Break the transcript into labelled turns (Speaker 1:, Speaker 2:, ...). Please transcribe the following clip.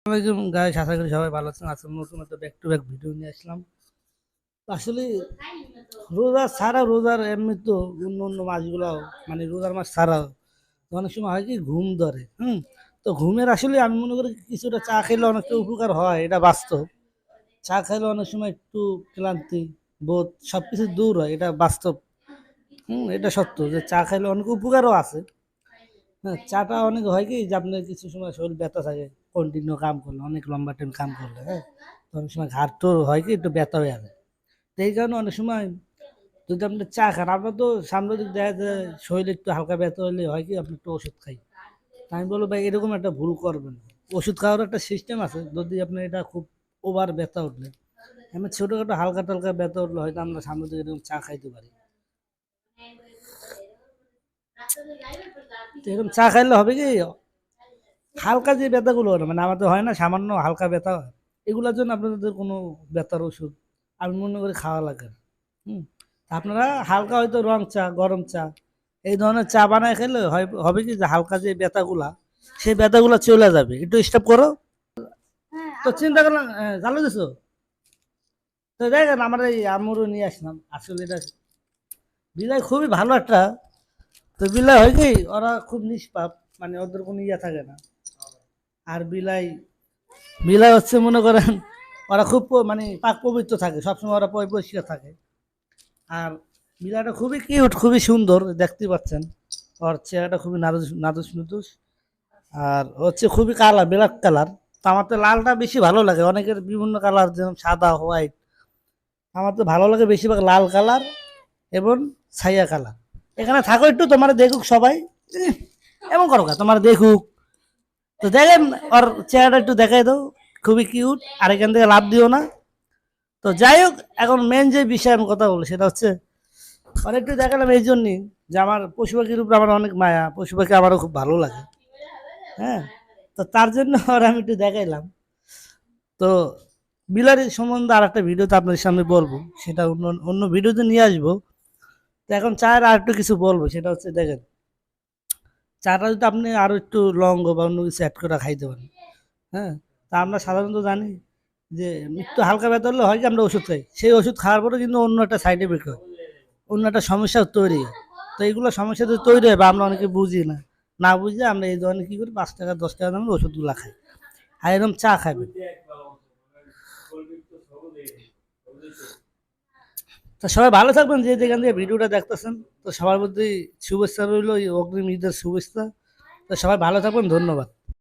Speaker 1: আসসালামাইকুম গাইস, আশা করি সবাই ভালো আছেন। আজকে নতুন একটা ব্যাক টু ব্যাক ভিডিও নিয়ে আসলাম। আসলে রোজা ছাড়া, রোজার এমনি তো অন্য অন্য মাসগুলো, মানে রোজার মাস ছাড়া অনেক সময় হয় কি ঘুম ধরে। তো ঘুমের আসলে আমি মনে করি কিছুটা চা খেলে অনেকটা উপকার হয়, এটা বাস্তব। চা খেলে অনেক সময় একটু ক্লান্তি বোধ সবকিছু দূর হয়, এটা বাস্তব। এটা সত্য যে চা খাইলে অনেক উপকারও আছে। হ্যাঁ, চাটা অনেক হয় কি যে আপনার কিছু সময় শরীর ব্যথা থাকে, কন্টিনিউ কাম করলে, অনেক লম্বা টাইম কাম করলে, হ্যাঁ, তো অনেক সময় ঘাট তো হয় কি একটু ব্যথা হয়ে যাবে। তো এই কারণে অনেক সময় যদি আপনি চা খান, আপনার তো সামনে দিক দেখা যায় শরীরে একটু হালকা ব্যথা হলে হয় কি আপনি একটু ওষুধ খাই। তা আমি বলবো ভাই এরকম একটা ভুল করবেন না। ওষুধ খাওয়ার একটা সিস্টেম আছে, যদি আপনার এটা খুব ওভার ব্যথা উঠলে, এমনি ছোটখাটো হালকা টালকা ব্যথা উঠলে হয়তো আমরা সামনে দিকে এরকম চা খাইতে পারি। তো এরকম চা খাইলে হবে কি হালকা যে ব্যথাগুলো হয় না, মানে আমাদের হয় না সামান্য হালকা ব্যথা, এগুলোর জন্য আপনাদের কোনো ব্যথার ওষুধ আমি মনে করি খাওয়া লাগে না। হুম তা আপনারা হালকা হয়তো রং চা, গরম চা, এই ধরনের চা বানায় খেলে হবে কি যে হালকা যে ব্যথাগুলা, সেই ব্যথাগুলা চলে যাবে। একটু স্টপ করো। তো চিন্তা করলাম জানো দিছো, তো দেখেন আমার এই আমরও নিয়ে আসলাম। আসলে এটা বিলাই খুবই ভালো একটা, তো বিলাই হয় কি ওরা খুব নিষ্পাপ, মানে ওদের কোনো ইয়ে থাকে না। আর বিলাই বিলাই হচ্ছে মনে করেন ওরা খুব মানে পাক পবিত্র থাকে, সবসময় ওরা পরিষ্কার থাকে। আর বিলাটা খুবই কিউট, খুবই সুন্দর দেখতে পাচ্ছেন। ওর চেহারাটা খুবই নাদুস নাদুস নুদুস। আর হচ্ছে খুবই কালার, ব্ল্যাক কালার। তো আমার তো লালটা বেশি ভালো লাগে, অনেকের বিভিন্ন কালার যেমন সাদা, হোয়াইট। আমার তো ভালো লাগে বেশিরভাগ লাল কালার এবং ছাইয়া কালার। এখানে থাকো একটু, তোমার দেখুক সবাই। ইহ, এমন করো কা তোমার দেখুক। তো দেখেন ওর চেহারাটা একটু দেখাই দাও, খুবই কিউট। আর এখান থেকে লাভ দিও না। তো যাই হোক, এখন মেন যে বিষয়ে আমি কথা বলি সেটা হচ্ছে আর একটু দেখালাম এই জন্যই যে আমার পশু পাখির উপরে আমার অনেক মায়া, পশু পাখি আমারও খুব ভালো লাগে। হ্যাঁ, তো তার জন্য আর আমি একটু দেখাইলাম। তো বিলারি সম্বন্ধে আর একটা ভিডিওতে আপনাদের সামনে বলবো, সেটা অন্য অন্য ভিডিওতে নিয়ে আসবো। তো এখন চায়ের আর একটু কিছু বলবো, সেটা হচ্ছে দেখেন চাটা যদি আপনি আরো একটু লঙ্গ বা অন্য কিছু অ্যাড করে খাইতে পারেন। হ্যাঁ, তা আমরা সাধারণত জানি যে একটু হালকা ব্যথা হলে হয় কি আমরা ওষুধ খাই, সেই ওষুধ খাওয়ার পরে কিন্তু অন্য একটা সাইড এফেক্ট হয়, অন্য একটা সমস্যা তৈরি হয়। তো এইগুলো সমস্যা তো তৈরি হয় বা আমরা অনেকে বুঝি না, না বুঝে আমরা এই ধরনের কি করি 5 টাকা 10 টাকা দামের ওষুধগুলো খাই। আর এরকম চা খাবেন। তো সবাই ভালো থাকবেন যে যেখান থেকে ভিডিওটা দেখতেছেন। তো সবার মধ্যে শুভেচ্ছা রইলো, এই অগ্রিম ঈদের শুভেচ্ছা। তো সবাই ভালো থাকবেন, ধন্যবাদ।